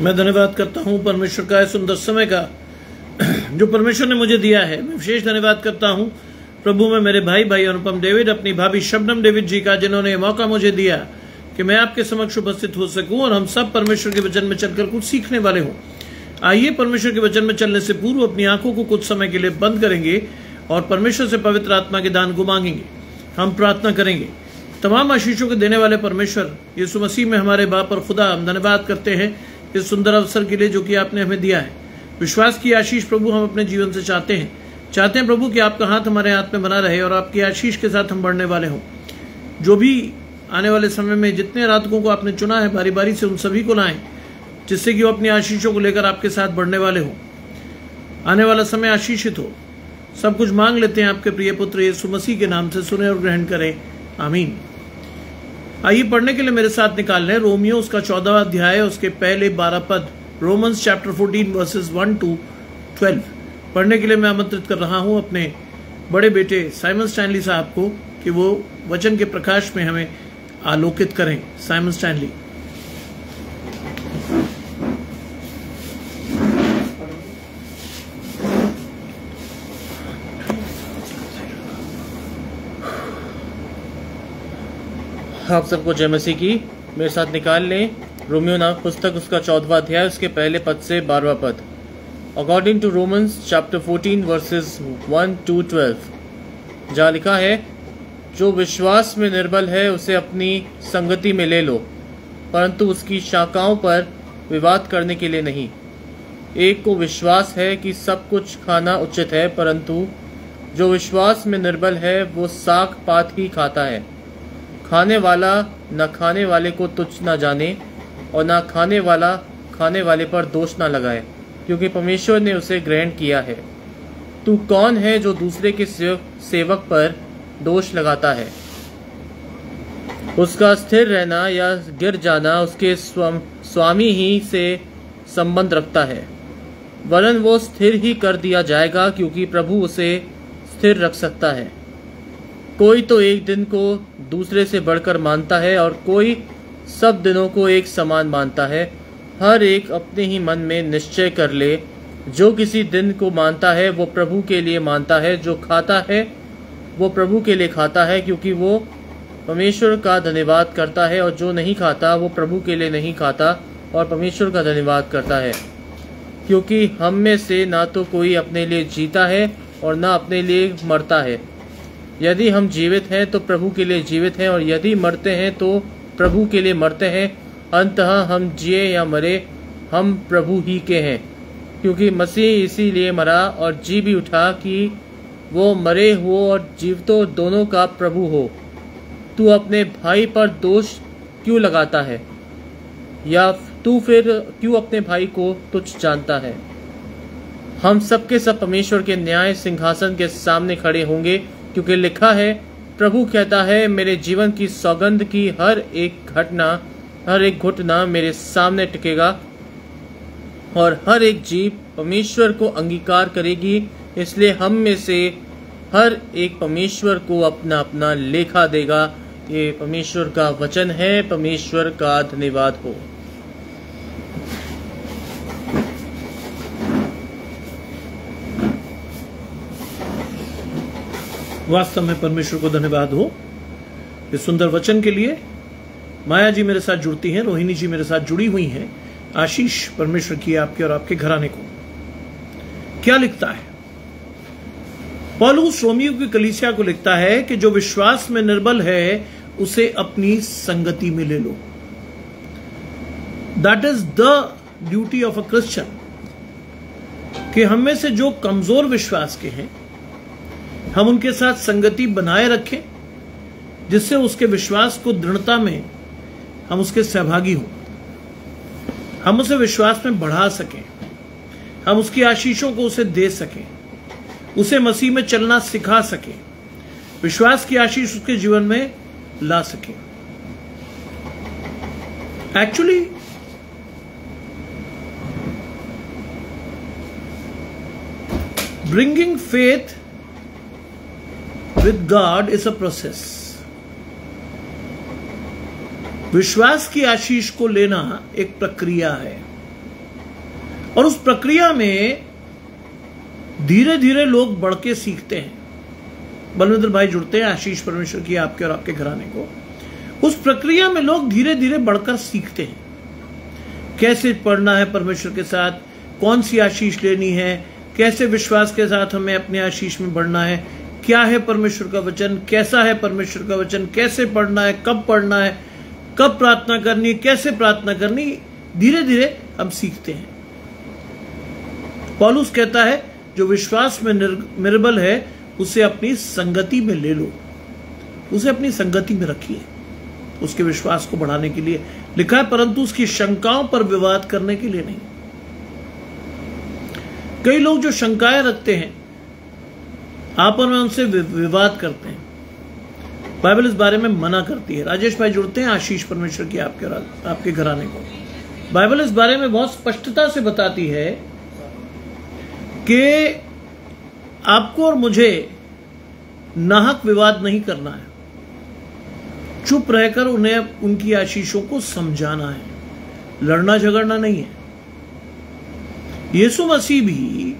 मैं धन्यवाद करता हूं परमेश्वर का इस सुंदर समय का जो परमेश्वर ने मुझे दिया है। मैं विशेष धन्यवाद करता हूं प्रभु में मेरे भाई अनुपम डेविड, अपनी भाभी शबनम डेविड जी का, जिन्होंने मौका मुझे दिया कि मैं आपके समक्ष उपस्थित हो सकूं और हम सब परमेश्वर के वचन में चलकर कुछ सीखने वाले हों। आइए परमेश्वर के वचन में चलने से पूर्व अपनी आंखों को कुछ समय के लिए बंद करेंगे और परमेश्वर से पवित्र आत्मा के दान को मांगेंगे। हम प्रार्थना करेंगे। तमाम आशीषों को देने वाले परमेश्वर यीशु मसीह में हमारे बाप और खुदा, हम धन्यवाद करते हैं इस सुंदर अवसर के लिए जो कि आपने हमें दिया है। विश्वास की आशीष प्रभु हम अपने जीवन से चाहते हैं प्रभु कि आपका हाथ हमारे हाथ में बना रहे और आपकी आशीष के साथ हम बढ़ने वाले हों। जो भी आने वाले समय में जितने आराधकों को आपने चुना है बारी बारी से उन सभी को लाएं, जिससे कि वो अपनी आशीषों को लेकर आपके साथ बढ़ने वाले हों। आने वाला समय आशीषित हो। सब कुछ मांग लेते हैं आपके प्रिय पुत्र यीशु मसीह के नाम से, सुने और ग्रहण करें, आमीन। आइए पढ़ने के लिए मेरे साथ निकाल लें रोमियो उसका 14वां अध्याय, उसके पहले 12 पद। रोमन्स चैप्टर 14 वर्सेस 1 to 12 पढ़ने के लिए मैं आमंत्रित कर रहा हूं अपने बड़े बेटे साइमन स्टैनली साहब को कि वो वचन के प्रकाश में हमें आलोकित करें। Simon Stanley. आप सबको जय मसीह की। मेरे साथ निकाल लें रोमियो नामक पुस्तक उसका 14वां अध्याय, उसके पहले पद से 12वां पद। According to Romans chapter 14 verses 1 to 12 जहाँ लिखा है, जो विश्वास में निर्बल है उसे अपनी संगति में ले लो, परंतु उसकी शाखाओं पर विवाद करने के लिए नहीं। एक को विश्वास है कि सब कुछ खाना उचित है, परंतु जो विश्वास में निर्बल है वो साग पात ही खाता है। खाने वाला न खाने वाले को तुच्छ न जाने और न खाने वाला खाने वाले पर दोष न लगाए, क्योंकि परमेश्वर ने उसे ग्रहण किया है। तू कौन है जो दूसरे के सेवक पर दोष लगाता है? उसका स्थिर रहना या गिर जाना उसके स्वामी ही से संबंध रखता है, वरन वो स्थिर ही कर दिया जाएगा, क्योंकि प्रभु उसे स्थिर रख सकता है। कोई तो एक दिन को दूसरे से बढ़कर मानता है और कोई सब दिनों को एक समान मानता है। हर एक अपने ही मन में निश्चय कर ले, जो किसी दिन को मानता है वो प्रभु के लिए मानता है, जो खाता है वो प्रभु के लिए खाता है, क्योंकि वो परमेश्वर का धन्यवाद करता है, और जो नहीं खाता वो प्रभु के लिए नहीं खाता और परमेश्वर का धन्यवाद करता है। क्योंकि हम में से ना तो कोई अपने लिए जीता है और ना अपने लिए मरता है। यदि हम जीवित हैं तो प्रभु के लिए जीवित हैं, और यदि मरते हैं तो प्रभु के लिए मरते हैं। अंततः हम जिए या मरे, हम प्रभु ही के हैं, क्योंकि मसीह इसीलिए मरा और जी भी उठा कि वो मरे हो और जीवतों दोनों का प्रभु हो। तू अपने भाई पर दोष क्यों लगाता है, या तू फिर क्यों अपने भाई को तुच्छ जानता है? हम सबके सब परमेश्वर के न्याय सिंहासन के सामने खड़े होंगे, क्योंकि लिखा है, प्रभु कहता है, मेरे जीवन की सौगंध की हर एक घुटना मेरे सामने टिकेगा और हर एक जीभ परमेश्वर को अंगीकार करेगी। इसलिए हम में से हर एक परमेश्वर को अपना अपना लेखा देगा। ये परमेश्वर का वचन है। परमेश्वर का धन्यवाद हो। वास्तव में परमेश्वर को धन्यवाद हो इस सुंदर वचन के लिए। माया जी मेरे साथ जुड़ती हैं, रोहिणी जी मेरे साथ जुड़ी हुई हैं। आशीष परमेश्वर की आपके और आपके घराने को। क्या लिखता है पौलुस रोमियो की कलीसिया को? लिखता है कि जो विश्वास में निर्बल है उसे अपनी संगति में ले लो। That is the duty of a Christian, कि हम में से जो कमजोर विश्वास के हैं हम उनके साथ संगति बनाए रखें, जिससे उसके विश्वास को दृढ़ता में हम उसके सहभागी हों, हम उसे विश्वास में बढ़ा सकें, हम उसकी आशीषों को उसे दे सकें, उसे मसीह में चलना सिखा सकें, विश्वास की आशीष उसके जीवन में ला सकें। Actually bringing faith with God is a process. विश्वास की आशीष को लेना एक प्रक्रिया है। और उस प्रक्रिया में धीरे धीरे लोग बढ़ के सीखते हैं। बलविंदर भाई जुड़ते हैं, आशीष परमेश्वर की आपके और आपके घराने को। उस प्रक्रिया में लोग धीरे धीरे बढ़कर सीखते हैं कैसे पढ़ना है परमेश्वर के साथ, कौन सी आशीष लेनी है, कैसे विश्वास के साथ हमें अपने आशीष में बढ़ना है, क्या है परमेश्वर का वचन, कैसा है परमेश्वर का वचन, कैसे पढ़ना है, कब पढ़ना है, कब प्रार्थना करनी है, कैसे प्रार्थना करनी। धीरे धीरे हम सीखते हैं। पौलुस कहता है जो विश्वास में निर्बल है उसे अपनी संगति में ले लो, उसे अपनी संगति में रखिए, उसके विश्वास को बढ़ाने के लिए लिखा है, परंतु उसकी शंकाओं पर विवाद करने के लिए नहीं। कई लोग जो शंकाएं रखते हैं आपस में उनसे विवाद करते हैं। बाइबल इस बारे में मना करती है। राजेश भाई जुड़ते हैं, आशीष परमेश्वर की आपके घराने को। बाइबल इस बारे में बहुत स्पष्टता से बताती है कि आपको और मुझे नाहक विवाद नहीं करना है, चुप रहकर उन्हें उनकी आशीषों को समझाना है, लड़ना झगड़ना नहीं है। यीशु मसीह भी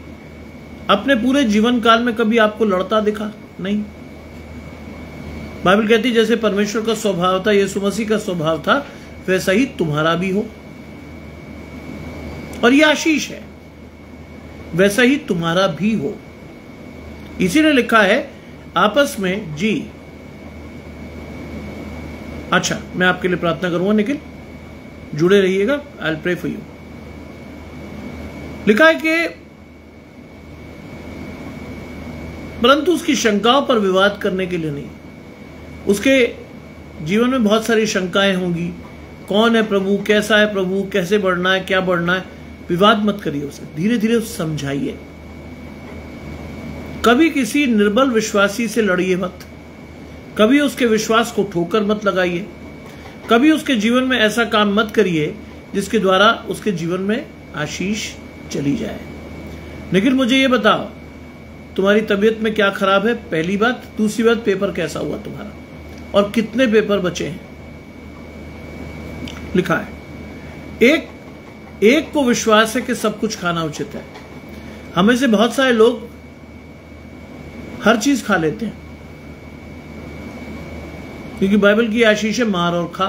अपने पूरे जीवन काल में कभी आपको लड़ता दिखा नहीं। बाइबल कहती जैसे परमेश्वर का स्वभाव था, यीशु मसीह का स्वभाव था, वैसा ही तुम्हारा भी हो। और यह आशीष है, वैसा ही तुम्हारा भी हो। इसीलिए लिखा है आपस में जी। अच्छा, मैं आपके लिए प्रार्थना करूंगा, निखिल जुड़े रहिएगा, I will pray for you. लिखा है कि परंतु उसकी शंकाओं पर विवाद करने के लिए नहीं। उसके जीवन में बहुत सारी शंकाएं होंगी, कौन है प्रभु, कैसा है प्रभु, कैसे बढ़ना है, क्या बढ़ना है। विवाद मत करिए उसे, धीरे धीरे उसे समझाइए। कभी किसी निर्बल विश्वासी से लड़िए मत, कभी उसके विश्वास को ठोकर मत लगाइए, कभी उसके जीवन में ऐसा काम मत करिए जिसके द्वारा उसके जीवन में आशीष चली जाए। लेकिन मुझे ये बताओ तुम्हारी तबीयत में क्या खराब है, पहली बात। दूसरी बात, पेपर कैसा हुआ तुम्हारा और कितने पेपर बचे हैं। लिखा है एक को विश्वास है कि सब कुछ खाना उचित है। हमें से बहुत सारे लोग हर चीज खा लेते हैं क्योंकि बाइबल की आशीष है मार और खा।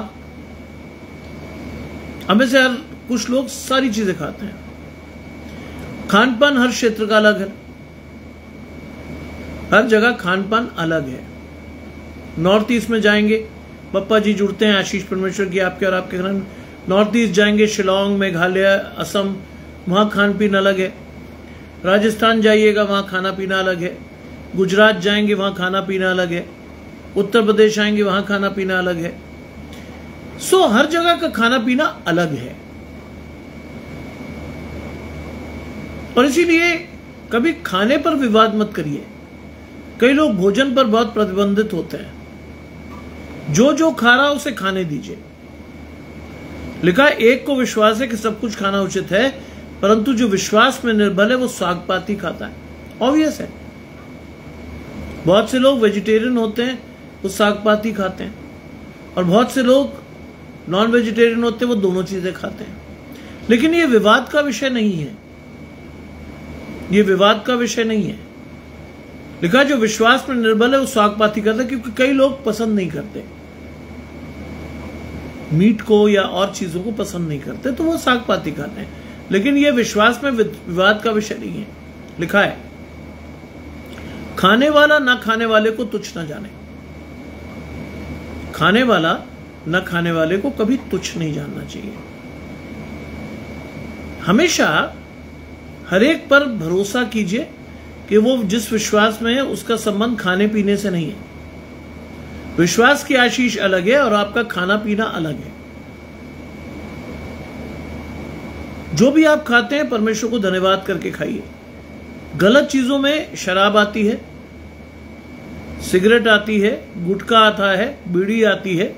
हमें से हर कुछ लोग सारी चीजें खाते हैं। खान पान हर क्षेत्र का अलग है, हर जगह खान पान अलग है। नॉर्थ ईस्ट में जाएंगे, पप्पा जी जुड़ते हैं, आशीष परमेश्वर की आपके और आपके घर। नॉर्थ ईस्ट जाएंगे, शिलोंग, मेघालय, असम, वहां खान पीन अलग है। राजस्थान जाइएगा, वहां खाना पीना अलग है। गुजरात जाएंगे, वहां खाना पीना अलग है। उत्तर प्रदेश आएंगे, वहां खाना पीना अलग है। सो हर जगह का खाना पीना अलग है। और इसीलिए कभी खाने पर विवाद मत करिए। कई लोग भोजन पर बहुत प्रतिबंधित होते हैं। जो जो खा रहा उसे खाने दीजिए। लिखा है एक को विश्वास है कि सब कुछ खाना उचित है, परंतु जो विश्वास में निर्बल है वो साग पात ही खाता है। ऑब्वियस है, बहुत से लोग वेजिटेरियन होते हैं, वो साग पात ही खाते हैं, और बहुत से लोग नॉन वेजिटेरियन होते हैं, वो दोनों चीजें खाते हैं। लेकिन ये विवाद का विषय नहीं है, ये विवाद का विषय नहीं है। लिखा जो विश्वास में निर्बल है वो साग पात ही करता है, क्योंकि कई लोग पसंद नहीं करते मीट को या और चीजों को पसंद नहीं करते, तो वो साग पात ही खाते हैं। लेकिन ये विश्वास में विवाद का विषय नहीं है। लिखा है खाने वाला ना खाने वाले को तुच्छ ना जाने। खाने वाला न खाने वाले को कभी तुच्छ नहीं जानना चाहिए। हमेशा हर एक पर भरोसा कीजिए कि वो जिस विश्वास में है उसका संबंध खाने पीने से नहीं है। विश्वास की आशीष अलग है और आपका खाना पीना अलग है। जो भी आप खाते हैं परमेश्वर को धन्यवाद करके खाइए। गलत चीजों में शराब आती है, सिगरेट आती है, गुटखा आता है, बीड़ी आती है,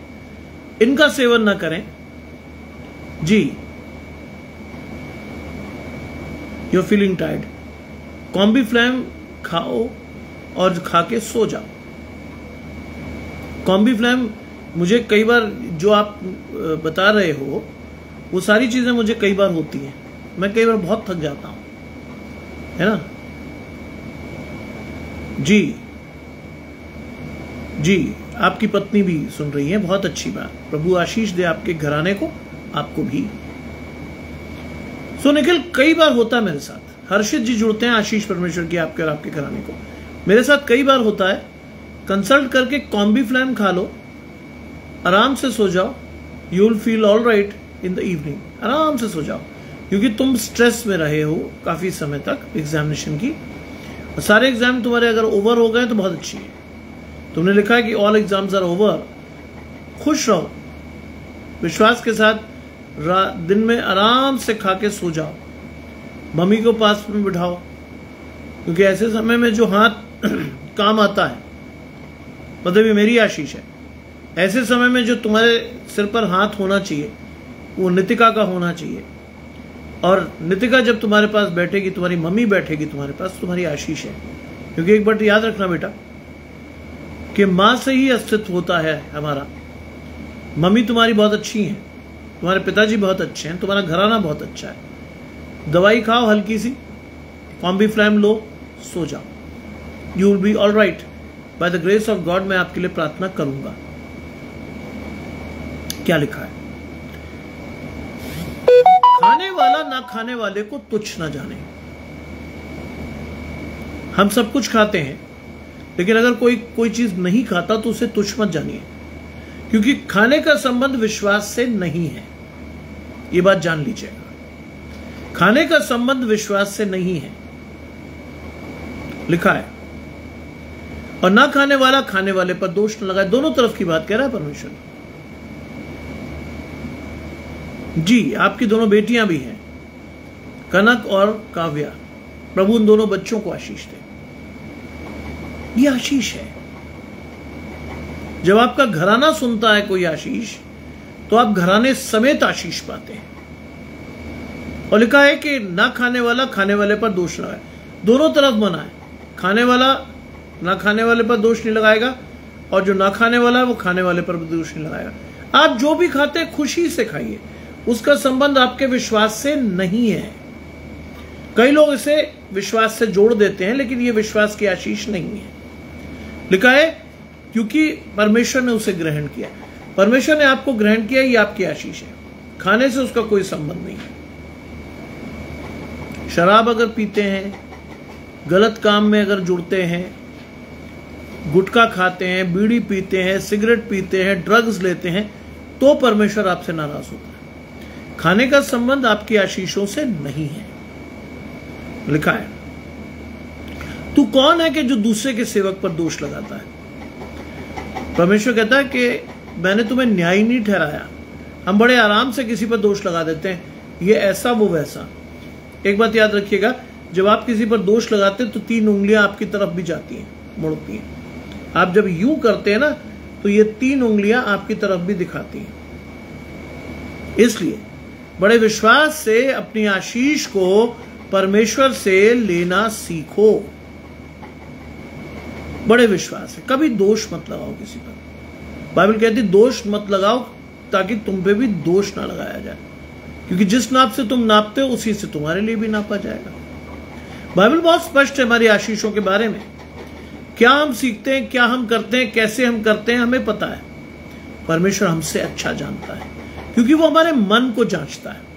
इनका सेवन ना करें जी। You feeling tired, Combiflam खाओ और खा के सो जाओ। कॉम्बी फ्लैम मुझे कई बार जो आप बता रहे हो वो सारी चीजें मुझे कई बार होती हैं। मैं कई बार बहुत थक जाता हूं, है ना। जी, आपकी पत्नी भी सुन रही है, बहुत अच्छी बात। प्रभु आशीष दे आपके घराने को, आपको भी। सो निखिल, कई बार होता है मेरे साथ। हर्षित जी जुड़ते हैं, आशीष परमेश्वर की आपके और आपके घराने को। मेरे साथ कई बार होता है, कंसल्ट करके कॉम्बी फ्लैम खा लो, आराम से सो जाओ, you will feel all right in the evening. आराम से सो जाओ, क्योंकि तुम स्ट्रेस में रहे हो काफी समय तक एग्जामिनेशन की। सारे एग्जाम तुम्हारे अगर ओवर हो गए तो बहुत अच्छी है। तुमने लिखा है कि ऑल एग्जाम्स आर ओवर। खुश रहो, विश्वास के साथ दिन में आराम से खा के सो जाओ, मम्मी को पास में बिठाओ, क्योंकि ऐसे समय में जो हाथ काम आता है, मतलब ये मेरी आशीष है, ऐसे समय में जो तुम्हारे सिर पर हाथ होना चाहिए वो नितिका का होना चाहिए। और नितिका जब तुम्हारे पास बैठेगी, तुम्हारी मम्मी बैठेगी तुम्हारे पास, तुम्हारी आशीष है। क्योंकि एक बात याद रखना बेटा, कि मां से ही अस्तित्व होता है हमारा। मम्मी तुम्हारी बहुत अच्छी हैं, तुम्हारे पिताजी बहुत अच्छे हैं, तुम्हारा घराना बहुत अच्छा है। दवाई खाओ हल्की सी, कॉम्बी फ्लैम लो, सो जाओ, you will be all right. By the grace of God मैं आपके लिए प्रार्थना करूंगा। क्या लिखा है? खाने वाला ना खाने वाले को तुच्छ ना जाने। हम सब कुछ खाते हैं, लेकिन अगर कोई चीज नहीं खाता तो उसे तुच्छ मत जानिए, क्योंकि खाने का संबंध विश्वास से नहीं है। यह बात जान लीजिएगा, खाने का संबंध विश्वास से नहीं है, लिखा है। और ना खाने वाला खाने वाले पर दोष न लगाए। दोनों तरफ की बात कह रहा है परमेश्वर। जी, आपकी दोनों बेटियां भी हैं, कनक और काव्या। प्रभु उन दोनों बच्चों को आशीष दे। ये आशीष है। जब आपका घराना सुनता है कोई आशीष, तो आप घराने समेत आशीष पाते हैं। और लिखा है कि ना खाने वाला खाने वाले पर दोष लगाए। दोनों तरफ मना है। खाने वाला ना खाने वाले पर दोष नहीं लगाएगा, और जो ना खाने वाला है वो खाने वाले पर दोष नहीं लगाएगा। आप जो भी खाते हैं खुशी से खाइए, उसका संबंध आपके विश्वास से नहीं है। कई लोग इसे विश्वास से जोड़ देते हैं, लेकिन यह विश्वास की आशीष नहीं है। लिखा है क्योंकि परमेश्वर ने उसे ग्रहण किया। परमेश्वर ने आपको ग्रहण किया, ये आपकी आशीष है। खाने से उसका कोई संबंध नहीं है। शराब अगर पीते हैं, गलत काम में अगर जुड़ते हैं, गुटखा खाते हैं, बीड़ी पीते हैं, सिगरेट पीते हैं, ड्रग्स लेते हैं, तो परमेश्वर आपसे नाराज होता है। खाने का संबंध आपकी आशीषों से नहीं है। लिखा है, तू कौन है कि जो दूसरे के सेवक पर दोष लगाता है? परमेश्वर कहता है कि मैंने तुम्हें न्यायी नहीं ठहराया। हम बड़े आराम से किसी पर दोष लगा देते हैं, ये ऐसा वो वैसा। एक बात याद रखिएगा, जब आप किसी पर दोष लगाते हैं तो 3 उंगलियां आपकी तरफ भी जाती हैं, मुड़ती हैं। आप जब यूं करते हैं ना, तो ये 3 उंगलियां आपकी तरफ भी दिखाती हैं। इसलिए बड़े विश्वास से अपनी आशीष को परमेश्वर से लेना सीखो। बड़े विश्वास से कभी दोष मत लगाओ किसी पर। बाइबल कहती दोष मत लगाओ, ताकि तुम पे भी दोष ना लगाया जाए, क्योंकि जिस नाप से तुम नापते हो उसी से तुम्हारे लिए भी नापा जाएगा। बाइबल बहुत स्पष्ट है हमारी आशीषों के बारे में। क्या हम सीखते हैं, क्या हम करते हैं, कैसे हम करते हैं, हमें पता है। परमेश्वर हमसे अच्छा जानता है, क्योंकि वो हमारे मन को जांचता है।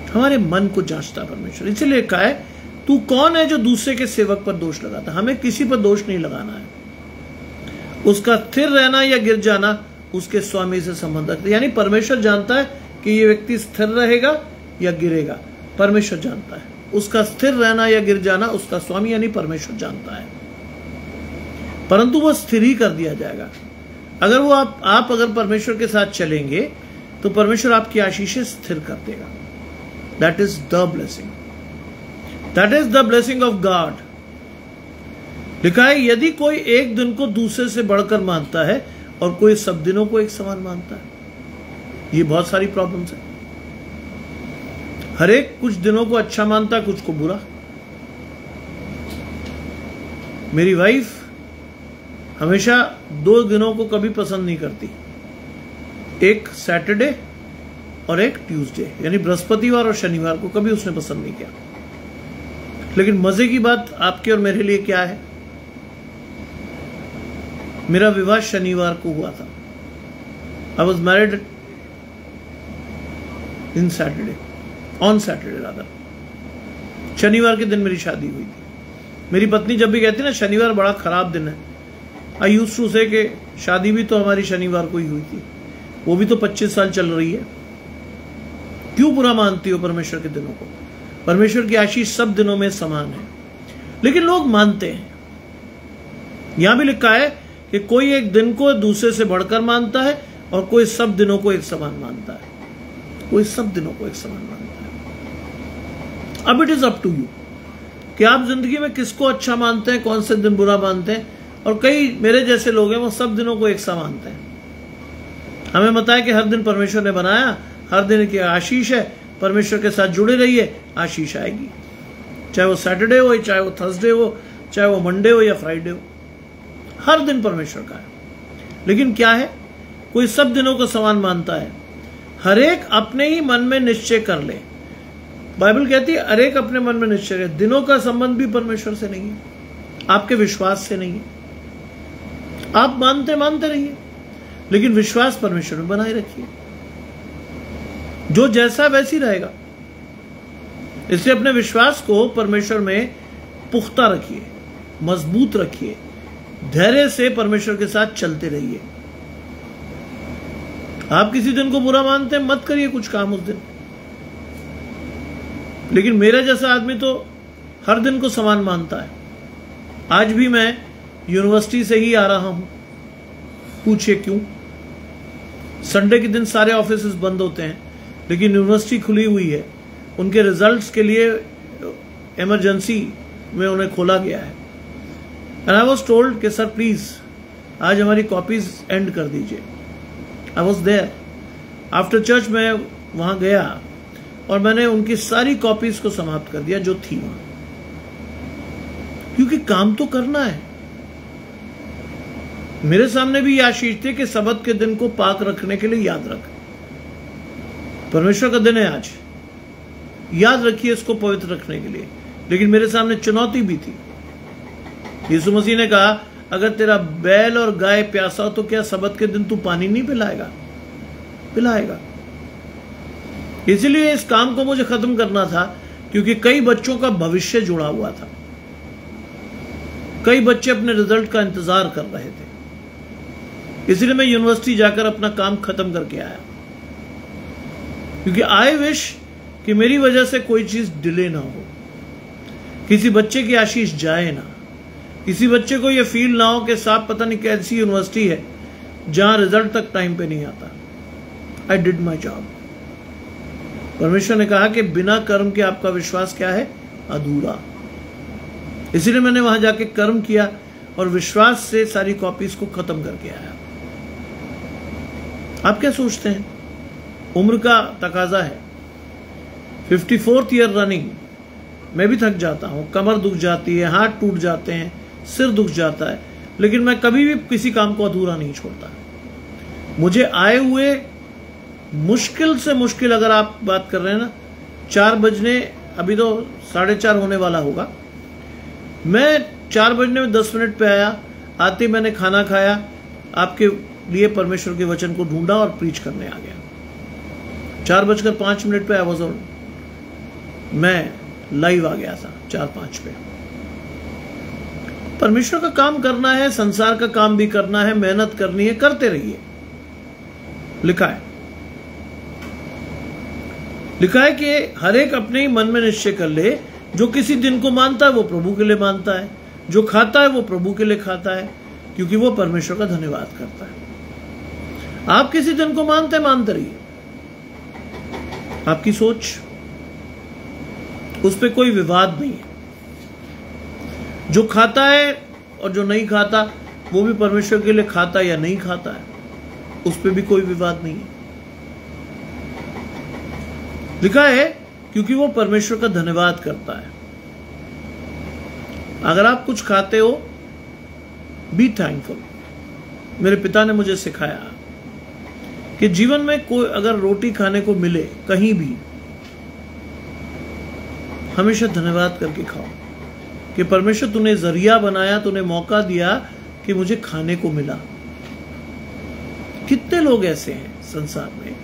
हमारे मन को जांचता है परमेश्वर। इसलिए कहा है, तू कौन है जो दूसरे के सेवक पर दोष लगाता? हमें किसी पर दोष नहीं लगाना है। उसका स्थिर रहना या गिर जाना उसके स्वामी से संबंध रखता है। यानी परमेश्वर जानता है कि ये व्यक्ति स्थिर रहेगा या गिरेगा। परमेश्वर जानता है। उसका स्थिर रहना या गिर जाना उसका स्वामी यानी परमेश्वर जानता है, परंतु वो स्थिर ही कर दिया जाएगा। अगर वो आप अगर परमेश्वर के साथ चलेंगे तो परमेश्वर आपकी आशीषें स्थिर कर देगा। That is the blessing, that is the blessing of God. लिखा है, यदि कोई एक दिन को दूसरे से बढ़कर मानता है और कोई सब दिनों को एक समान मानता है। ये बहुत सारी प्रॉब्लम्स है। हर एक कुछ दिनों को अच्छा मानता है, कुछ को बुरा। मेरी वाइफ हमेशा 2 दिनों को कभी पसंद नहीं करती, एक सैटरडे और एक ट्यूसडे, यानी बृहस्पतिवार और शनिवार को कभी उसने पसंद नहीं किया। लेकिन मजे की बात आपके और मेरे लिए क्या है, मेरा विवाह शनिवार को हुआ था। I was married in Saturday, on Saturday rather. शनिवार के दिन मेरी शादी हुई थी। मेरी पत्नी जब भी कहती ना शनिवार बड़ा खराब दिन है, आई यूज्ड टू से कि शादी भी तो हमारी शनिवार को ही हुई थी, वो भी तो 25 साल चल रही है, क्यों बुरा मानती हो परमेश्वर के दिनों को? परमेश्वर की आशीष सब दिनों में समान है। लेकिन लोग मानते हैं। यहां भी लिखा है कि कोई एक दिन को दूसरे से बढ़कर मानता है और कोई सब दिनों को एक समान मानता है। कोई सब दिनों को एक समान मानता है। अब it is up to you कि आप जिंदगी में किसको अच्छा मानते हैं, कौन से दिन बुरा मानते हैं। और कई मेरे जैसे लोग हैं वो सब दिनों को एक सा मानते हैं। हमें बताया कि हर दिन परमेश्वर ने बनाया, हर दिन की आशीष है, परमेश्वर के साथ जुड़े रहिए, आशीष आएगी। चाहे वो सैटरडे हो, चाहे वो थर्सडे हो, चाहे वो मंडे हो या फ्राइडे हो, हर दिन परमेश्वर का है। लेकिन क्या है, कोई सब दिनों को समान मानता है। हर एक अपने ही मन में निश्चय कर ले। बाइबल कहती है हर एक अपने मन में निश्चय करे। दिनों का संबंध भी परमेश्वर से नहीं है, आपके विश्वास से नहीं है। आप मानते रहिए, लेकिन विश्वास परमेश्वर में बनाए रखिए। जो जैसा वैसी रहेगा। इसलिए अपने विश्वास को परमेश्वर में पुख्ता रखिए, मजबूत रखिए, धैर्य से परमेश्वर के साथ चलते रहिए। आप किसी दिन को बुरा मानते हैं, मत करिए कुछ काम उस दिन। लेकिन मेरा जैसा आदमी तो हर दिन को समान मानता है। आज भी मैं यूनिवर्सिटी से ही आ रहा हूं, पूछिए क्यों? संडे के दिन सारे ऑफिसेस बंद होते हैं, लेकिन यूनिवर्सिटी खुली हुई है। उनके रिजल्ट्स के लिए इमरजेंसी में उन्हें खोला गया है। एंड आई वॉज टोल्ड कि सर प्लीज आज हमारी कॉपीज एंड कर दीजिए। I was there after church. मैं वहां गया और मैंने उनकी सारी कॉपीज को समाप्त कर दिया जो थी वहां, क्योंकि काम तो करना है। मेरे सामने भी ये आशीष थे कि सबत के दिन को पाक रखने के लिए याद रख। परमेश्वर का दिन है आज, याद रखिए इसको पवित्र रखने के लिए। लेकिन मेरे सामने चुनौती भी थी। यीशु मसीह ने कहा अगर तेरा बैल और गाय प्यासा हो तो क्या सबत के दिन तू पानी नहीं पिलाएगा? पिलाएगा। इसलिए इस काम को मुझे खत्म करना था, क्योंकि कई बच्चों का भविष्य जुड़ा हुआ था। कई बच्चे अपने रिजल्ट का इंतजार कर रहे थे। इसलिए मैं यूनिवर्सिटी जाकर अपना काम खत्म करके आया, क्योंकि आई विश कि मेरी वजह से कोई चीज डिले ना हो, किसी बच्चे की आशीष जाए ना, किसी बच्चे को यह फील ना हो कि साहब पता नहीं कैसी यूनिवर्सिटी है जहां रिजल्ट तक टाइम पे नहीं आता। I did my job. परमेश्वर ने कहा कि बिना कर्म के आपका विश्वास क्या है? अधूरा। इसीलिए मैंने वहां जाके कर्म किया और विश्वास से सारी कॉपीज को खत्म करके आया। आप क्या सोचते हैं? उम्र का तकाजा है। 54th ईयर रनिंग, मैं भी थक जाता हूं, कमर दुख जाती है, हाथ टूट जाते हैं, सिर दुख जाता है, लेकिन मैं कभी भी किसी काम को अधूरा नहीं छोड़ता। मुझे आए हुए मुश्किल से मुश्किल, अगर आप बात कर रहे हैं ना, 4 बजने, अभी तो 4:30 होने वाला होगा, मैं 4 बजने में 10 मिनट पे आया। आते मैंने खाना खाया, आपके लिए परमेश्वर के वचन को ढूंढा और प्रीच करने आ गया। 4:05 पे आई वाज ऑन, मैं लाइव आ गया था 4:05 पे। परमेश्वर का काम करना है, संसार का काम भी करना है, मेहनत करनी है, करते रहिए। लिखा है कि हर एक अपने ही मन में निश्चय कर ले, जो किसी दिन को मानता है वो प्रभु के लिए मानता है, जो खाता है वो प्रभु के लिए खाता है, क्योंकि वो परमेश्वर का धन्यवाद करता है। आप किसी दिन को मानते रहिए। आपकी सोच, उस पर कोई विवाद नहीं है। जो खाता है और जो नहीं खाता वो भी परमेश्वर के लिए खाता है या नहीं खाता है, उस पर भी कोई विवाद नहीं है। लिखा है क्योंकि वो परमेश्वर का धन्यवाद करता है। अगर आप कुछ खाते हो, बी थैंकफुल। मेरे पिता ने मुझे सिखाया कि जीवन में कोई अगर रोटी खाने को मिले कहीं भी, हमेशा धन्यवाद करके खाओ कि परमेश्वर तूने जरिया बनाया, तूने मौका दिया कि मुझे खाने को मिला। कितने लोग ऐसे हैं संसार में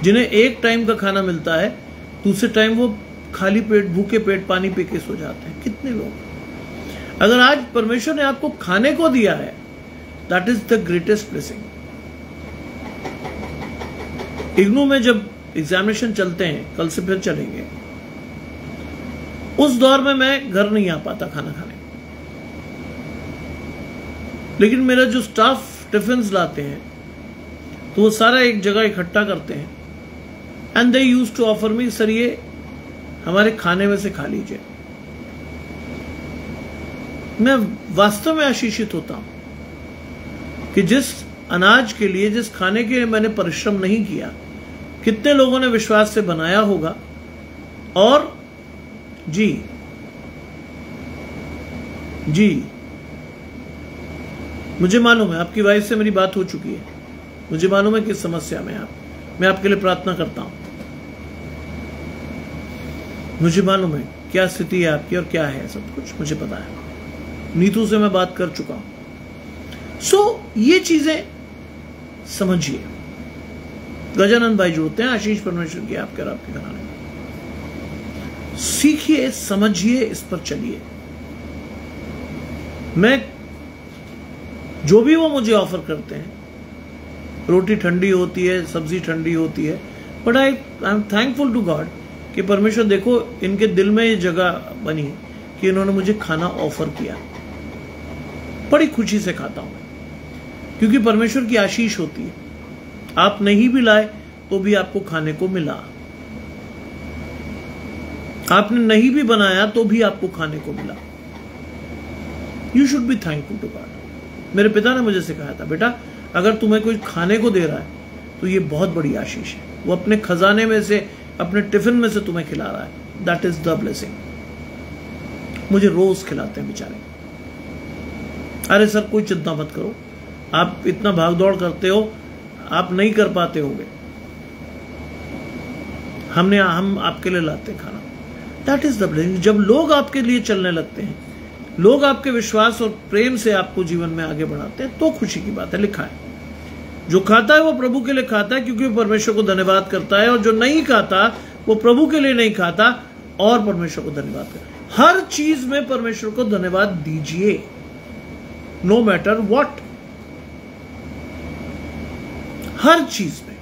जिन्हें एक टाइम का खाना मिलता है, दूसरे टाइम वो खाली पेट, भूखे पेट पानी पी के सो जाते हैं। कितने लोग। अगर आज परमेश्वर ने आपको खाने को दिया है, that is the greatest blessing. IGNOU में जब एग्जामिनेशन चलते हैं, कल से फिर चलेंगे, उस दौर में मैं घर नहीं आ पाता खाना खाने, लेकिन मेरा जो स्टाफ टिफिन लाते हैं तो वो सारा एक जगह इकट्ठा करते हैं and they use to offer me, sir ये हमारे खाने में से खा लीजिए। मैं वास्तव में आशीषित होता हूं कि जिस अनाज के लिए, जिस खाने के लिए मैंने परिश्रम नहीं किया, कितने लोगों ने विश्वास से बनाया होगा। और जी मुझे मालूम है आपकी वाइफ से मेरी बात हो चुकी है, मुझे मालूम है किस समस्या में आप, मैं आपके लिए प्रार्थना करता हूं। मुझे मालूम है क्या स्थिति है आपकी और क्या है, सब कुछ मुझे पता है। नीतू से मैं बात कर चुका हूं। सो ये चीजें समझिए। गजानन भाई जुड़ते हैं, आशीष परमेश्वर की आपके और आपके घराने में। सीखिए, समझिए, इस पर चलिए। मैं जो भी वो मुझे ऑफर करते हैं, रोटी ठंडी होती है, सब्जी ठंडी होती है, but I am thankful to God कि परमेश्वर देखो इनके दिल में ये जगह बनी कि इन्होंने मुझे खाना ऑफर किया। बड़ी खुशी से खाता हूं, क्योंकि परमेश्वर की आशीष होती है। आप नहीं भी लाए तो भी आपको खाने को मिला, आपने नहीं भी बनाया तो भी आपको खाने को मिला। You should be thankful to God. मेरे पिता ने मुझे सिखाया था, बेटा अगर तुम्हें कोई खाने को दे रहा है तो ये बहुत बड़ी आशीष है। वो अपने खजाने में से, अपने टिफिन में से तुम्हें खिला रहा है। That is the blessing. मुझे रोज खिलाते हैं बेचारे। अरे सर कोई चिंता मत करो, आप इतना भाग दौड़ करते हो, आप नहीं कर पाते होगे, हम आपके लिए लाते हैं खाना। That is the blessing. जब लोग आपके लिए चलने लगते हैं, लोग आपके विश्वास और प्रेम से आपको जीवन में आगे बढ़ाते हैं, तो खुशी की बात है। लिखा है जो खाता है वो प्रभु के लिए खाता है, क्योंकि वो परमेश्वर को धन्यवाद करता है, और जो नहीं खाता वो प्रभु के लिए नहीं खाता और परमेश्वर को धन्यवाद करता है। हर चीज में परमेश्वर को धन्यवाद दीजिए, नो मैटर व्हाट। हर चीज में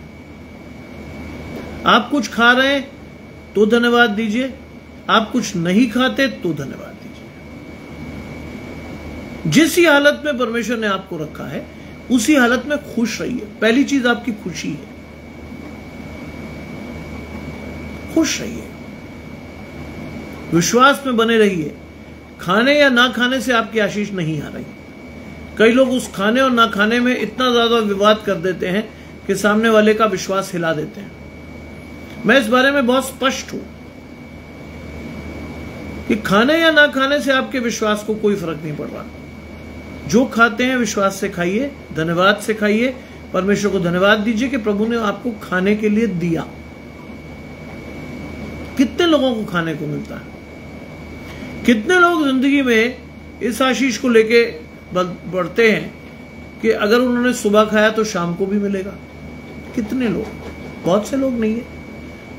आप कुछ खा रहे हैं तो धन्यवाद दीजिए, आप कुछ नहीं खाते तो धन्यवाद दीजिए। जिस ही हालत में परमेश्वर ने आपको रखा है उसी हालत में खुश रहिए। पहली चीज आपकी खुशी है, खुश रहिए, विश्वास में बने रहिए। खाने या ना खाने से आपकी आशीष नहीं आ रही। कई लोग उस खाने और ना खाने में इतना ज्यादा विवाद कर देते हैं कि सामने वाले का विश्वास हिला देते हैं। मैं इस बारे में बहुत स्पष्ट हूं कि खाने या ना खाने से आपके विश्वास को कोई फर्क नहीं पड़ रहा। जो खाते हैं विश्वास से खाइए, धन्यवाद से खाइए, परमेश्वर को धन्यवाद दीजिए कि प्रभु ने आपको खाने के लिए दिया। कितने लोगों को खाने को मिलता है, कितने लोग जिंदगी में इस आशीष को लेके बढ़ते हैं कि अगर उन्होंने सुबह खाया तो शाम को भी मिलेगा। कितने लोग, बहुत से लोग नहीं है।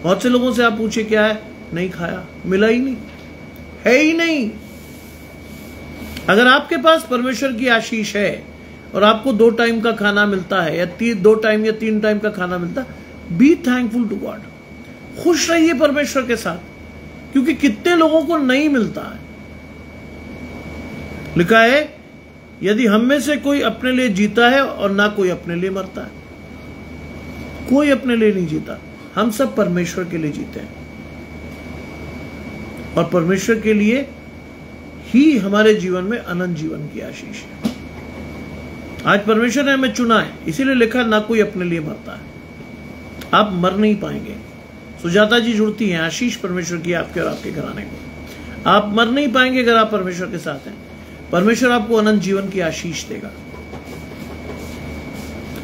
बहुत से लोगों से आप पूछिए क्या है, नहीं खाया, मिला ही नहीं, है ही नहीं। अगर आपके पास परमेश्वर की आशीष है और आपको 2 टाइम का खाना मिलता है, या 2 टाइम या 3 टाइम का खाना मिलता है, बी थैंकफुल टू गॉड। खुश रहिए परमेश्वर के साथ, क्योंकि कितने लोगों को नहीं मिलता है। लिखा है यदि हम में से कोई अपने लिए जीता है और ना कोई अपने लिए मरता है। कोई अपने लिए नहीं जीता, हम सब परमेश्वर के लिए जीते हैं, और परमेश्वर के लिए ही हमारे जीवन में अनंत जीवन की आशीष है। आज परमेश्वर ने हमें चुना है, इसीलिए लिखा ना कोई अपने लिए मरता है। आप मर नहीं पाएंगे। सुजाता जी जुड़ती हैं, आशीष परमेश्वर की आपके और आपके घराने को। आप मर नहीं पाएंगे अगर आप परमेश्वर के साथ हैं। परमेश्वर आपको अनंत जीवन की आशीष देगा।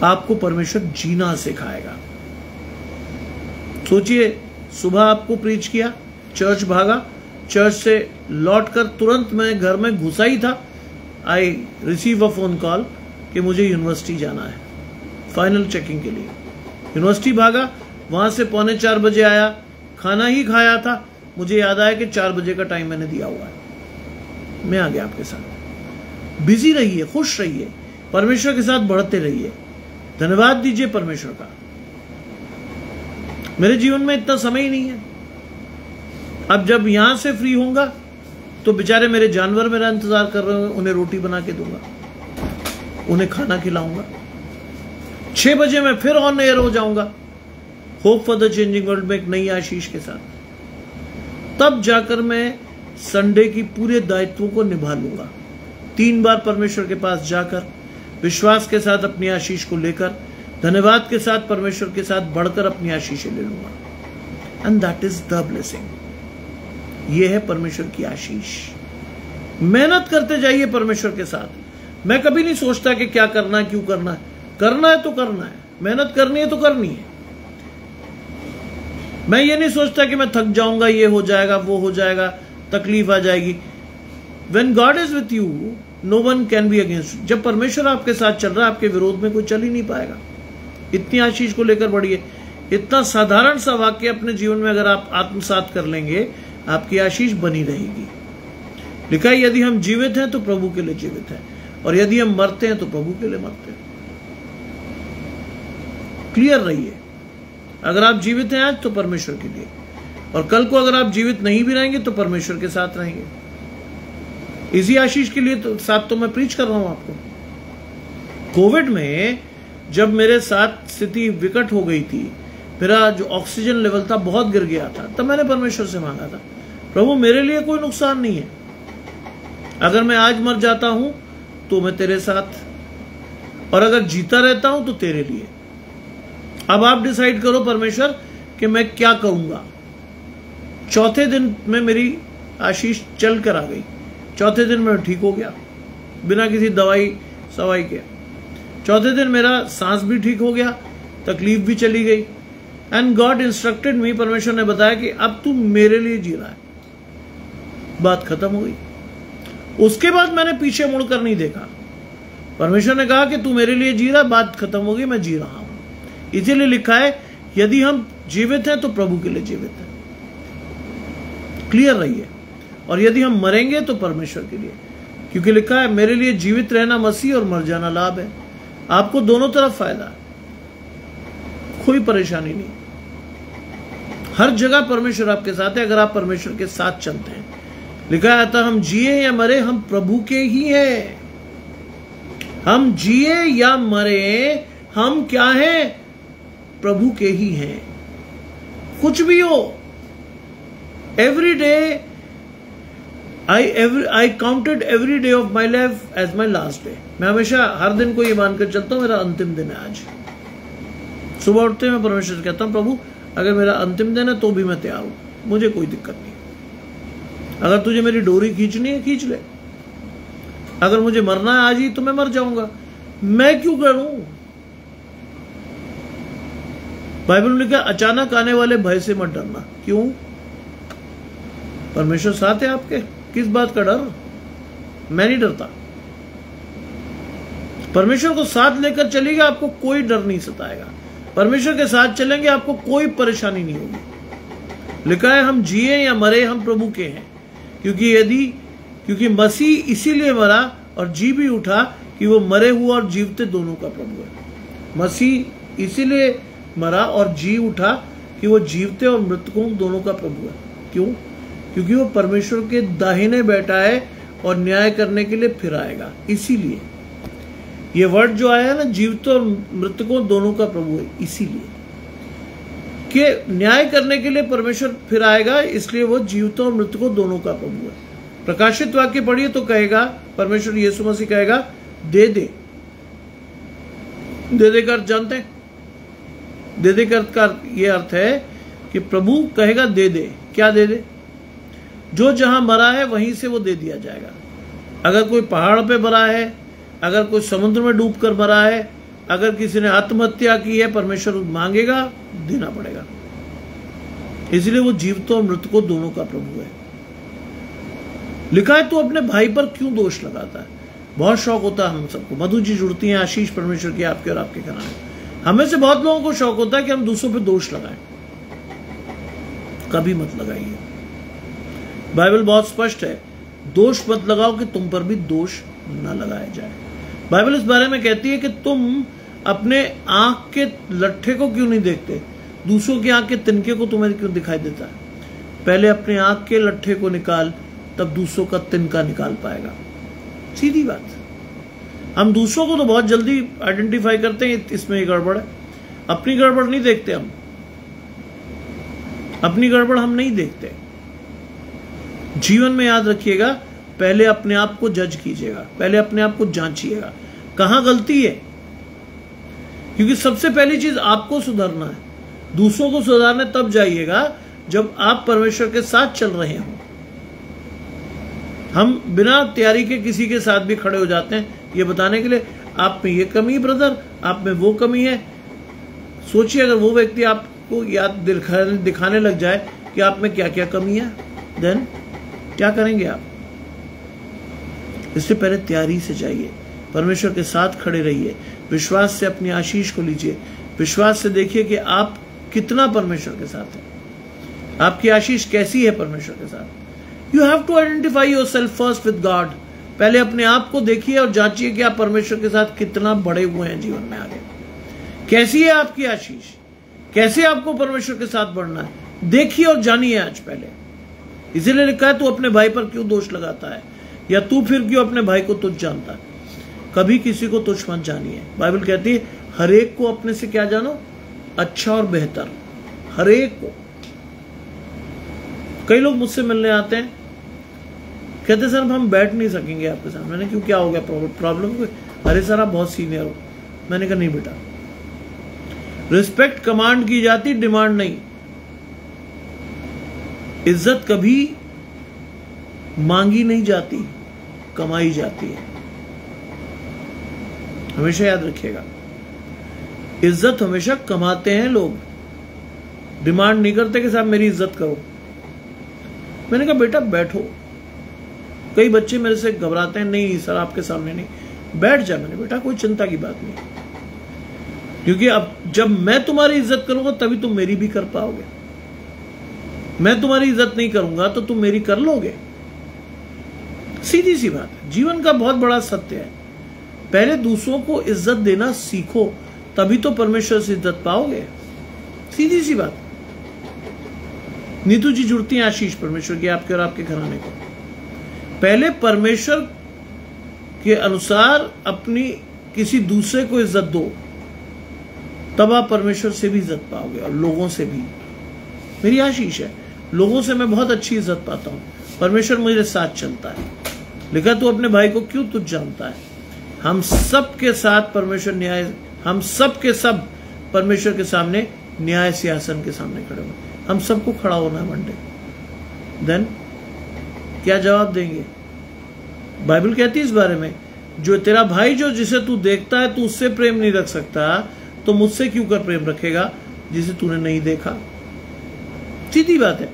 आपको परमेश्वर जीना सिखाएगा। सोचिए, सुबह आपको प्रीच किया, चर्च भागा, चर्च से लौटकर तुरंत मैं घर में घुसा ही था, I receive a phone call कि मुझे यूनिवर्सिटी जाना है फाइनल चेकिंग के लिए। यूनिवर्सिटी भागा, वहां से 3:45 बजे आया, खाना ही खाया था, मुझे याद आया कि 4 बजे का टाइम मैंने दिया हुआ है। मैं आ गया आपके साथ। बिजी रहिए, खुश रहिए, परमेश्वर के साथ बढ़ते रहिए, धन्यवाद दीजिए परमेश्वर का। मेरे जीवन में इतना समय ही नहीं है। अब जब यहां से फ्री होऊंगा तो बेचारे मेरे जानवर मेरा इंतजार कर रहे होंगे, उन्हें रोटी बना के दूंगा, उन्हें खाना खिलाऊंगा। 6 बजे मैं फिर ऑन एयर हो जाऊंगा hope for the changing world में एक नई आशीष के साथ। तब जाकर मैं संडे की पूरे दायित्वों को निभा लूंगा। 3 बार परमेश्वर के पास जाकर विश्वास के साथ अपनी आशीष को लेकर, धन्यवाद के साथ परमेश्वर के साथ बढ़कर अपनी आशीषें ले लूंगा। And that is the blessing. यह है परमेश्वर की आशीष। मेहनत करते जाइए परमेश्वर के साथ। मैं कभी नहीं सोचता कि क्या करना है, क्यों करना है। करना है तो करना है, मेहनत करनी है तो करनी है। मैं ये नहीं सोचता कि मैं थक जाऊंगा, ये हो जाएगा, वो हो जाएगा, तकलीफ आ जाएगी। When God is with you, no one can be against you। जब परमेश्वर आपके साथ चल रहा है, आपके विरोध में कोई चल ही नहीं पाएगा। इतनी आशीष को लेकर बढ़िए। इतना साधारण सा वाक्य अपने जीवन में अगर आप आत्मसात कर लेंगे, आपकी आशीष बनी रहेगी। लिखा है, यदि हम जीवित हैं तो प्रभु के लिए जीवित हैं, और यदि हम मरते हैं तो प्रभु के लिए मरते हैं। क्लियर रहिए। अगर आप जीवित हैं आज तो परमेश्वर के लिए, और कल को अगर आप जीवित नहीं भी रहेंगे तो परमेश्वर के साथ रहेंगे। इसी आशीष के लिए तो साथ तो मैं प्रीच कर रहा हूं आपको। कोविड में जब मेरे साथ स्थिति विकट हो गई थी, मेरा जो ऑक्सीजन लेवल था बहुत गिर गया था, तब मैंने परमेश्वर से मांगा था, प्रभु मेरे लिए कोई नुकसान नहीं है, अगर मैं आज मर जाता हूं तो मैं तेरे साथ, और अगर जीता रहता हूं तो तेरे लिए। अब आप डिसाइड करो परमेश्वर कि मैं क्या करूंगा। चौथे दिन में मेरी आशीष चल कर आ गई। चौथे दिन में ठीक हो गया बिना किसी दवाई सवाई के। चौथे दिन मेरा सांस भी ठीक हो गया, तकलीफ भी चली गई। एंड गॉड इंस्ट्रक्टेड मी, परमेश्वर ने बताया कि अब तू मेरे लिए जी रहा है। बात खत्म हो गई। उसके बाद मैंने पीछे मुड़कर नहीं देखा। परमेश्वर ने कहा कि तू मेरे लिए जी रहा, बात खत्म हो गई, मैं जी रहा हूं। इसीलिए लिखा है, यदि हम जीवित हैं तो प्रभु के लिए जीवित हैं। क्लियर रहिए। और यदि हम मरेंगे तो परमेश्वर के लिए, क्योंकि लिखा है, मेरे लिए जीवित रहना मसीह और मर जाना लाभ है। आपको दोनों तरफ फायदा है, कोई परेशानी नहीं। हर जगह परमेश्वर आपके साथ है अगर आप परमेश्वर के साथ चलते हैं। लिखा है, अतः हम जिए या मरे हम प्रभु के ही हैं। हम जिए या मरे हम क्या हैं? प्रभु के ही हैं। कुछ भी हो, every day I counted every day of my life as my last day. मैं हमेशा हर दिन को ये मानकर चलता हूं मेरा अंतिम दिन है आज। सुबह उठते मैं परमेश्वर से कहता हूं, प्रभु अगर मेरा अंतिम दिन है तो भी मैं तैयार हूं, मुझे कोई दिक्कत नहीं। अगर तुझे मेरी डोरी खींचनी है खींच ले, अगर मुझे मरना है आज ही तो मैं मर जाऊंगा, मैं क्यों करूं? बाइबल में लिखा, अचानक आने वाले भय से मत डरना। क्यों? परमेश्वर साथ है आपके, किस बात का डर? मैं नहीं डरता। परमेश्वर को साथ लेकर चलेगा, आपको कोई डर नहीं सताएगा। परमेश्वर के साथ चलेंगे, आपको कोई परेशानी नहीं होगी। लिखा है, हम जिए या मरे हम प्रभु के हैं, क्योंकि मसीह इसीलिए मरा और जी भी उठा कि वो मरे हुए और जीवते दोनों का प्रभु है। मसीह इसीलिए मरा और जी उठा कि वो जीवते और मृतकों दोनों का प्रभु है। क्यों? क्योंकि वो परमेश्वर के दाहिने बैठा है और न्याय करने के लिए फिर आएगा। इसीलिए ये वर्ड जो आया है ना, जीवते और मृतकों दोनों का प्रभु है, इसीलिए कि न्याय करने के लिए परमेश्वर फिर आएगा, इसलिए वो जीवते और मृतकों दोनों का प्रभु है। प्रकाशित वाक्य पढ़िए तो कहेगा, परमेश्वर यीशु मसीह कहेगा, दे दे। दे दे का अर्थ जानते हैं? दे दे का ये अर्थ है कि प्रभु कहेगा दे दे। क्या दे दे? जो जहां मरा है वहीं से वो दे दिया जाएगा। अगर कोई पहाड़ पे मरा है, अगर कोई समुद्र में डूबकर मरा है, अगर किसी ने आत्महत्या की है, परमेश्वर मांगेगा, देना पड़ेगा। इसलिए वो जीवितों और मृतकों दोनों का प्रभु है। लिखा है, तू अपने भाई पर क्यों दोष लगाता है। बहुत शौक होता है हम सबको। मधु जी जुड़ती हैं, आशीष परमेश्वर की आपके और आपके घराने। हमें से बहुत लोगों को शौक होता है कि हम दूसरों पे दोष लगाएं। कभी मत लगाइए। बाइबल बहुत स्पष्ट है, दोष मत लगाओ कि तुम पर भी दोष न लगाया जाए। बाइबल इस बारे में कहती है कि तुम अपने आंख के लट्ठे को क्यों नहीं देखते, दूसरों की आंख के तिनके को तुम्हें क्यों दिखाई देता है। पहले अपने आंख के लट्ठे को निकाल, तब दूसरों का तिनका निकाल पाएगा। सीधी बात। हम दूसरों को तो बहुत जल्दी आइडेंटिफाई करते हैं, इसमें ये गड़बड़ है। अपनी गड़बड़ नहीं देखते हम, अपनी गड़बड़ हम नहीं देखते। जीवन में याद रखिएगा, पहले अपने आप को जज कीजिएगा, पहले अपने आप को जांचिएगा कहां गलती है, क्योंकि सबसे पहली चीज आपको सुधरना है। दूसरों को सुधारने तब जाइएगा जब आप परमेश्वर के साथ चल रहे हो। हम बिना तैयारी के किसी के साथ भी खड़े हो जाते हैं ये बताने के लिए, आप में ये कमी ब्रदर, आप में वो कमी है। सोचिए अगर वो व्यक्ति आपको याद दिखाने लग जाए कि आप में क्या क्या कमी है, देन क्या करेंगे आप। इससे पहले तैयारी से जाइए, परमेश्वर के साथ खड़े रहिए, विश्वास से अपनी आशीष को लीजिए, विश्वास से देखिए कि आप कितना परमेश्वर के साथ हैं, आपकी आशीष कैसी है परमेश्वर के साथ। You have to identify yourself first with God. पहले अपने आप को देखिए और जांचिए कि आप परमेश्वर के साथ कितना बड़े हुए हैं जीवन में आगे। कैसी है आपकी आशीष, कैसे आपको परमेश्वर के साथ बढ़ना है, देखिए और जानिए आज पहले। इसीलिए लिखा है, तू अपने भाई पर क्यों दोष लगाता है, या तू फिर क्यों अपने भाई को तुच्छ जानता है। कभी किसी को तुच्छ मत जानिए। बाइबल कहती है, हर एक को अपने से क्या जानो, अच्छा और बेहतर। हर एक को। कई लोग मुझसे मिलने आते हैं, कहते सर हम बैठ नहीं सकेंगे आपके साथ। मैंने क्यों, क्या हो गया, प्रॉब्लम कोई? अरे सर आप बहुत सीनियर हो। मैंने कहा नहीं बेटा, रिस्पेक्ट कमांड की जाती, डिमांड नहीं। इज्जत कभी मांगी नहीं जाती, कमाई जाती है। हमेशा याद रखिएगा, इज्जत हमेशा कमाते हैं लोग, डिमांड नहीं करते कि साहब मेरी इज्जत करो। मैंने कहा बेटा बैठो। कई बच्चे मेरे से घबराते हैं, नहीं सर आपके सामने नहीं। बैठ जा। मैंने बेटा कोई चिंता की बात नहीं, क्योंकि अब जब मैं तुम्हारी इज्जत करूंगा तभी तुम मेरी भी कर पाओगे। मैं तुम्हारी इज्जत नहीं करूंगा तो तुम मेरी कर लोगे। सीधी सी बात है, जीवन का बहुत बड़ा सत्य है। पहले दूसरों को इज्जत देना सीखो, तभी तो परमेश्वर से इज्जत पाओगे। सीधी सी बात। नीतू जी जुड़ती हैं, आशीष परमेश्वर की आपके और आपके घराने को। पहले परमेश्वर के अनुसार अपनी किसी दूसरे को इज्जत दो, तब आप परमेश्वर से भी इज्जत पाओगे और लोगों से भी। मेरी आशीष है, लोगों से मैं बहुत अच्छी इज्जत पाता हूं। परमेश्वर मेरे साथ चलता है। लिखा, तू अपने भाई को क्यों तुझ जानता है। हम सब के साथ परमेश्वर न्याय, हम सब के सब परमेश्वर के सामने न्याय सिंहासन के सामने खड़े हो। हम सबको खड़ा होना है मंडे। देन क्या जवाब देंगे। बाइबल कहती है इस बारे में, जो तेरा भाई जो जिसे तू देखता है तू उससे प्रेम नहीं रख सकता, तो मुझसे क्यों कर प्रेम रखेगा जिसे तूने नहीं देखा। सीधी बात है।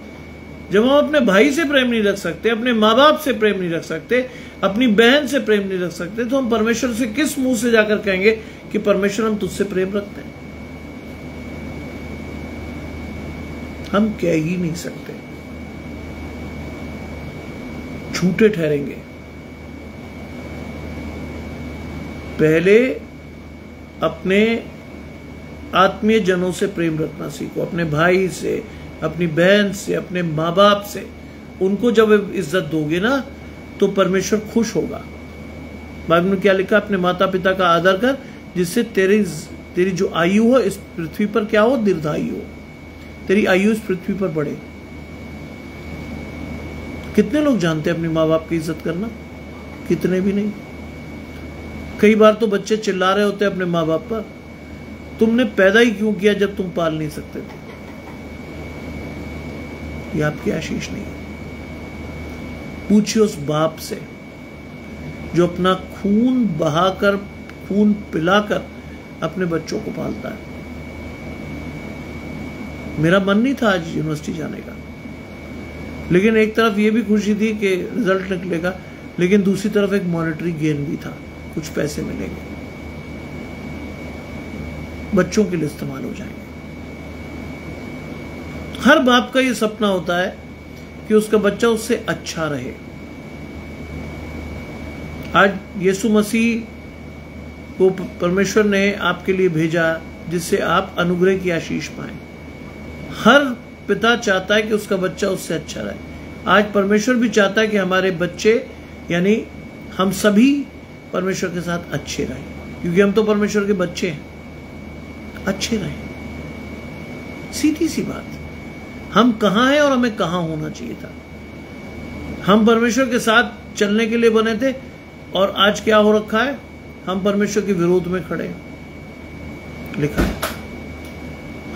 जब हम अपने भाई से प्रेम नहीं रख सकते, अपने माँ बाप से प्रेम नहीं रख सकते, अपनी बहन से प्रेम नहीं रख सकते, तो हम परमेश्वर से किस मुंह से जाकर कहेंगे कि परमेश्वर हम तुझसे प्रेम रखते हैं। हम कह ही नहीं सकते, झूठे ठहरेंगे। पहले अपने आत्मीय जनों से प्रेम रखना सीखो, अपने भाई से, अपनी बहन से, अपने माँ बाप से। उनको जब इज्जत दोगे ना तो परमेश्वर खुश होगा। बाइबल में क्या लिखा, अपने माता पिता का आदर कर, जिससे तेरी जो आयु हो इस पृथ्वी पर क्या हो, दीर्घायु हो। तेरी आयु इस पृथ्वी पर बढ़े। कितने लोग जानते हैं अपने माँ बाप की इज्जत करना? कितने भी नहीं। कई बार तो बच्चे चिल्ला रहे होते हैं अपने माँ बाप पर, तुमने पैदा ही क्यों किया जब तुम पाल नहीं सकते थे। ये आपकी आशीष नहीं है। पूछिए उस बाप से जो अपना खून बहाकर, खून पिलाकर अपने बच्चों को पालता है। मेरा मन नहीं था आज यूनिवर्सिटी जाने का, लेकिन एक तरफ ये भी खुशी थी कि रिजल्ट निकलेगा, लेकिन दूसरी तरफ एक मॉनेटरी गेन भी था, कुछ पैसे मिलेंगे, बच्चों के लिए इस्तेमाल हो जाएंगे। हर बाप का ये सपना होता है कि उसका बच्चा उससे अच्छा रहे। आज यीशु मसीह को परमेश्वर ने आपके लिए भेजा जिससे आप अनुग्रह की आशीष पाएं। हर पिता चाहता है कि उसका बच्चा उससे अच्छा रहे। आज परमेश्वर भी चाहता है कि हमारे बच्चे यानी हम सभी परमेश्वर के साथ अच्छे रहें, क्योंकि हम तो परमेश्वर के बच्चे हैं। अच्छे रहें, सीधी सी बात। हम कहां हैं और हमें कहां होना चाहिए था। हम परमेश्वर के साथ चलने के लिए बने थे, और आज क्या हो रखा है, हम परमेश्वर के विरोध में खड़े हैं। लिखा है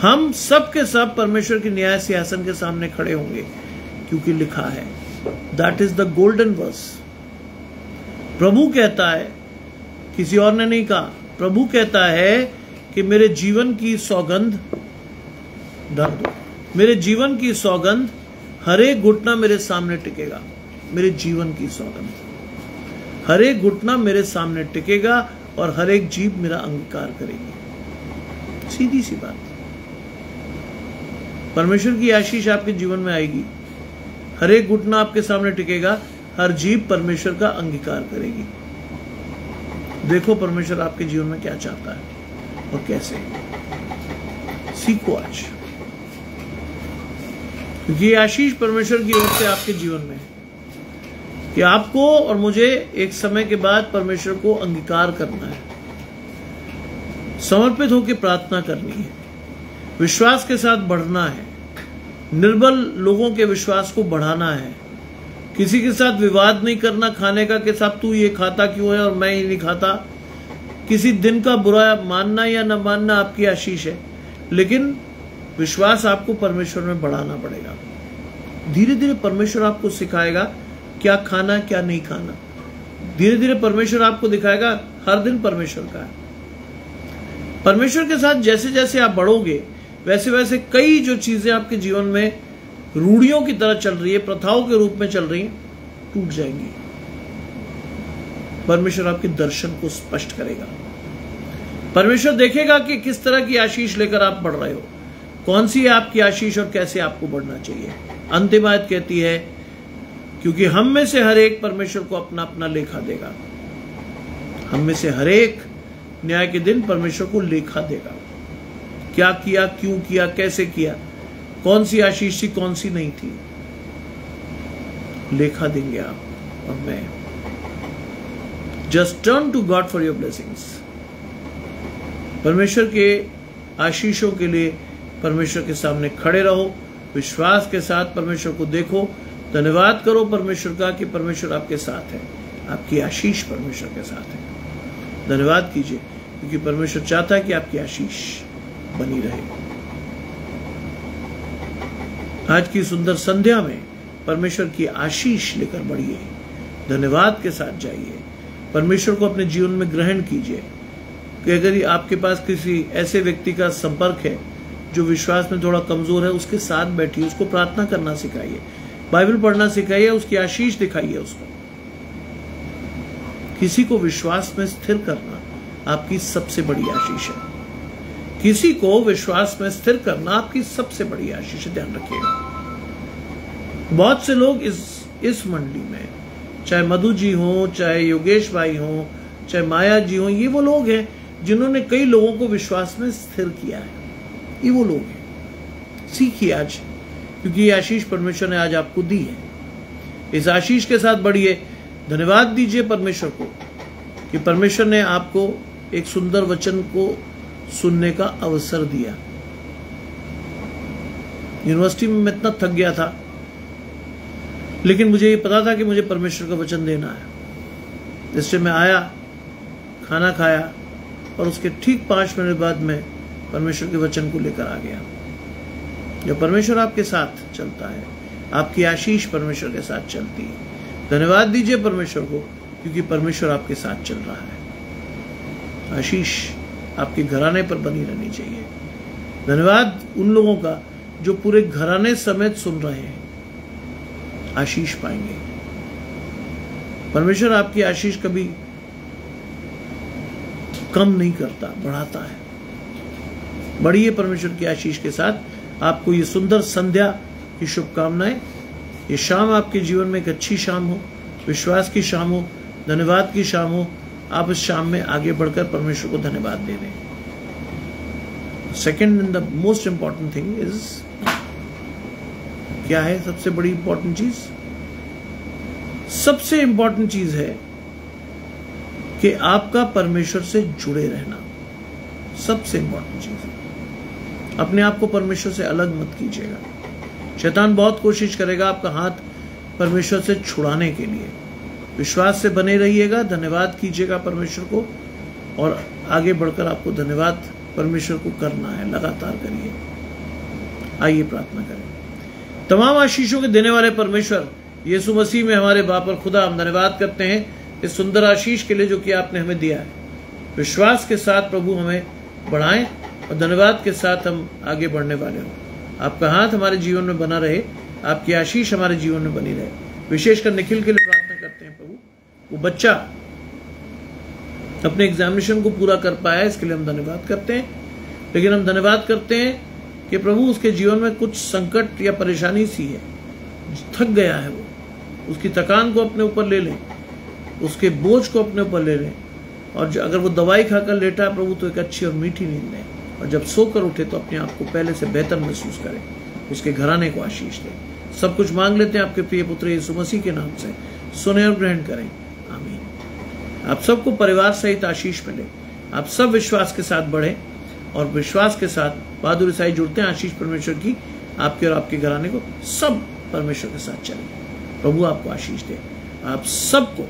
हम सब के सब परमेश्वर के न्याय सिंहासन के सामने खड़े होंगे, क्योंकि लिखा है, that is the golden verse. प्रभु कहता है, किसी और ने नहीं कहा, प्रभु कहता है कि मेरे जीवन की सौगंध धर दो, मेरे जीवन की सौगंध, हर एक घुटना मेरे सामने टिकेगा। मेरे जीवन की सौगंध, हर एक घुटना मेरे सामने टिकेगा और हर एक जीभ मेरा अंगीकार करेगी। सीधी सी बात। परमेश्वर की आशीष आपके जीवन में आएगी, हर एक घुटना आपके सामने टिकेगा, हर जीभ परमेश्वर का अंगीकार करेगी। देखो परमेश्वर आपके जीवन में क्या चाहता है और कैसे। सीखो आज, क्योंकि ये आशीष परमेश्वर की ओर से आपके जीवन में है कि आपको और मुझे एक समय के बाद परमेश्वर को अंगीकार करना है, समर्पित होकर प्रार्थना करनी है, विश्वास के साथ बढ़ना है, निर्बल लोगों के विश्वास को बढ़ाना है, किसी के साथ विवाद नहीं करना खाने का कि साहब तू ये खाता क्यों है और मैं ये नहीं खाता। किसी दिन का बुरा मानना या न मानना आपकी आशीष है, लेकिन विश्वास आपको परमेश्वर में बढ़ाना पड़ेगा। धीरे धीरे परमेश्वर आपको सिखाएगा क्या खाना क्या नहीं खाना। धीरे धीरे परमेश्वर आपको दिखाएगा, हर दिन परमेश्वर का है। परमेश्वर के साथ जैसे जैसे आप बढ़ोगे, वैसे वैसे कई जो चीजें आपके जीवन में रूढ़ियों की तरह चल रही है, प्रथाओं के रूप में चल रही हैं, टूट जाएंगी। परमेश्वर आपके दर्शन को स्पष्ट करेगा। परमेश्वर देखेगा कि किस तरह की आशीष लेकर आप बढ़ रहे हो, कौन सी है आपकी आशीष और कैसे आपको बढ़ना चाहिए। अंतिम आयत कहती है, क्योंकि हम में से हर एक परमेश्वर को अपना अपना लेखा देगा। हम में से हर एक न्याय के दिन परमेश्वर को लेखा देगा। क्या किया, क्यों किया, कैसे किया, कौन सी आशीष थी, कौन सी नहीं थी, लेखा देंगे आप और मैं। Just turn to God for your blessings. परमेश्वर के आशीषों के लिए परमेश्वर के सामने खड़े रहो, विश्वास के साथ परमेश्वर को देखो, धन्यवाद करो परमेश्वर का कि परमेश्वर आपके साथ है, आपकी आशीष परमेश्वर के साथ है। धन्यवाद कीजिए, क्योंकि परमेश्वर चाहता है कि आपकी आशीष बनी रहे। आज की सुंदर संध्या में परमेश्वर की आशीष लेकर बढ़िए, धन्यवाद के साथ जाइए, परमेश्वर को अपने जीवन में ग्रहण कीजिए। कि अगर आपके पास किसी ऐसे व्यक्ति का संपर्क है जो विश्वास में थोड़ा कमजोर है, उसके साथ बैठिए, उसको प्रार्थना करना सिखाइए, बाइबल पढ़ना सिखाइए, उसकी आशीष दिखाइए उसको। किसी को विश्वास में स्थिर करना आपकी सबसे बड़ी आशीष है। किसी को विश्वास में स्थिर करना आपकी सबसे बड़ी आशीष है, ध्यान रखिएगा। बहुत से लोग इस मंडली में, चाहे मधु जी हो, चाहे योगेश भाई हो, चाहे माया जी हो, ये वो लोग हैं जिन्होंने कई लोगों को विश्वास में स्थिर किया है। ये वो लोग हैं। सीखिए आज, क्योंकि ये आशीष परमेश्वर ने आज आपको दी है। इस आशीष के साथ बढ़िए, धन्यवाद दीजिए परमेश्वर को कि परमेश्वर ने आपको एक सुंदर वचन को सुनने का अवसर दिया। यूनिवर्सिटी में मैं इतना थक गया था, लेकिन मुझे ये पता था कि मुझे परमेश्वर का वचन देना है। इसलिए मैं आया, खाना खाया और उसके ठीक 5 मिनट बाद मैं परमेश्वर के वचन को लेकर आ गया। जब परमेश्वर आपके साथ चलता है, आपकी आशीष परमेश्वर के साथ चलती है। धन्यवाद दीजिए परमेश्वर को, क्योंकि परमेश्वर आपके साथ चल रहा है। आशीष आपके घराने पर बनी रहनी चाहिए। धन्यवाद उन लोगों का जो पूरे घराने समेत सुन रहे हैं, आशीष पाएंगे। परमेश्वर आपकी आशीष कभी कम नहीं करता, बढ़ाता है। बढ़िए परमेश्वर की आशीष के साथ। आपको ये सुंदर संध्या की शुभकामनाएं। ये शाम आपके जीवन में एक अच्छी शाम हो, विश्वास की शाम हो, धन्यवाद की शाम हो। आप इस शाम में आगे बढ़कर परमेश्वर को धन्यवाद दे दें। Second and the most important thing is, क्या है सबसे बड़ी इंपॉर्टेंट चीज? सबसे इंपॉर्टेंट चीज है कि आपका परमेश्वर से जुड़े रहना। सबसे इंपॉर्टेंट चीज है। अपने आप को परमेश्वर से अलग मत कीजिएगा। शैतान बहुत कोशिश करेगा आपका हाथ परमेश्वर से छुड़ाने के लिए। विश्वास से बने रहिएगा, धन्यवाद कीजिएगा परमेश्वर को, और आगे बढ़कर आपको धन्यवाद परमेश्वर को करना है, लगातार करिए। आइए प्रार्थना करें। तमाम आशीषों के देने वाले परमेश्वर यीशु मसीह में हमारे बाप और खुदा, हम धन्यवाद करते हैं इस सुंदर आशीष के लिए जो कि आपने हमें दिया है। विश्वास के साथ प्रभु हमें बढ़ाएं और धन्यवाद के साथ हम आगे बढ़ने वाले हों। आपका हाथ हमारे जीवन में बना रहे, आपकी आशीष हमारे जीवन में बनी रहे। विशेषकर निखिल के लिए प्रार्थना करते हैं प्रभु, वो बच्चा अपने एग्जामिनेशन को पूरा कर पाया, इसके लिए हम धन्यवाद करते हैं। लेकिन हम धन्यवाद करते हैं कि प्रभु उसके जीवन में कुछ संकट या परेशानी सी है, थक गया है वो, उसकी थकान को अपने ऊपर ले लें, उसके बोझ को अपने ऊपर ले लें। और अगर वो दवाई खाकर लेटा है प्रभु, तो एक अच्छी और मीठी नींद लें, और जब सोकर उठे तो अपने आप को पहले से बेहतर महसूस करें। उसके घराने को आशीष दें। सब कुछ मांग लेते हैं आपके प्रिय पुत्र यीशु मसीह के नाम से, सुने और ग्रहण करें। आमीन। आप सबको परिवार सहित आशीष मिले। आप सब विश्वास के साथ बढ़े और विश्वास के साथ बहादुर ईसाई जुड़ते हैं। आशीष परमेश्वर की आपके और आपके घराने को, सब परमेश्वर के साथ चले। प्रभु आपको आशीष दे। आप सबको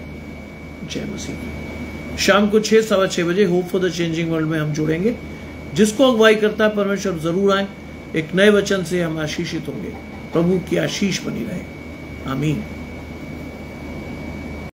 जय मसीह की। शाम को 6, सवा 6 बजे hope for the changing world में हम जुड़ेंगे। जिसको अगुवाई करता है परमेश्वर, जरूर आए। एक नए वचन से हम आशीषित होंगे। प्रभु की आशीष बनी रहे। आमीन।